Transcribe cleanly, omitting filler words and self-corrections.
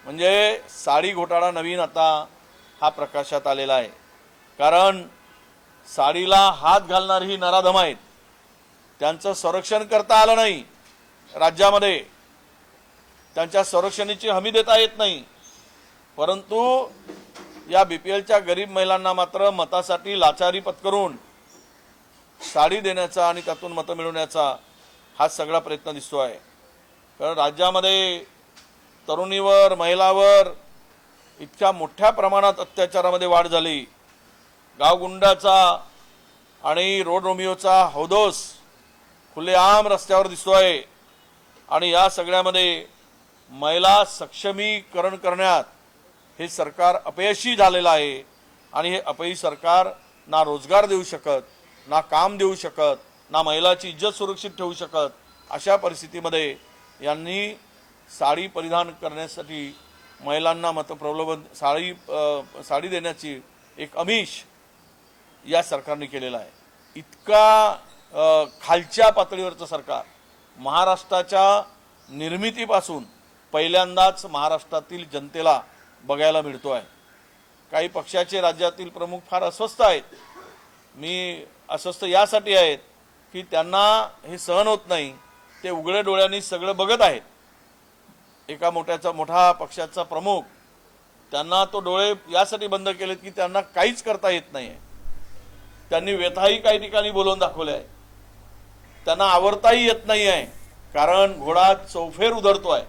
म्हणजे साडी घोटाळा नवीन आता हा प्रकाशात आलेला आहे। कारण साडीला हात घालणारी नराधम आहेत, त्यांचं संरक्षण करता आलं नाही, राज्यामध्ये त्यांच्या संरक्षणाची हमी देता येत नाही। परंतु या बीपीएलच्या गरीब महिलांना मात्र मतासाठी लाचारी पत्करून साडी देण्याचा आणि त्यातून मतं मिळवण्याचा हा सगळा प्रयत्न दिसतो आहे। कारण राज्यामध्ये तरुणीवर, महिलावर इतक्या मोठ्या प्रमाणात अत्याचारामध्ये वाढ झाली। गावगुंडाचा आणि रोड रोमिओचा हौदोस खुलेआम रस्त्यावर दिसतोय आणि या सगळ्यामध्ये महिला सक्षमीकरण करण्यात हे सरकार अपयशी झालेलं आहे। आणि हे अपयशी सरकार ना रोजगार देऊ शकत, ना काम देऊ शकत, ना महिलाची इज्जत सुरक्षित ठेवू शकत, अशा परिस्थितीमध्ये यांनी साडी परिधान करण्यासाठी महिलांना मतप्रलोभन साडी देण्याची एक आमिष या सरकारने केलेला आहे। इतका खालच्या पातळीवरचं सरकार महाराष्ट्राच्या निर्मितीपासून पहिल्यांदाच महाराष्ट्रातील जनतेला बघायला मिळतो आहे। काही पक्षाचे राज्यातील प्रमुख फार अस्वस्थ आहेत। मी अस्वस्थ यासाठी आहेत की त्यांना हे सहन होत नाही, ते उघड्या डोळ्यांनी सगळं बघत आहेत। एका मोठा पक्षाचा प्रमुख, त्यांना तो डोळे यासाठी बंद केलेत की त्यांना काहीच करता येत नाही आहे। त्यांनी व्यथाही काही ठिकाणी बोलवून दाखवले आहे, त्यांना आवरताही येत नाही आहे, कारण घोडा चौफेर उधळतोय।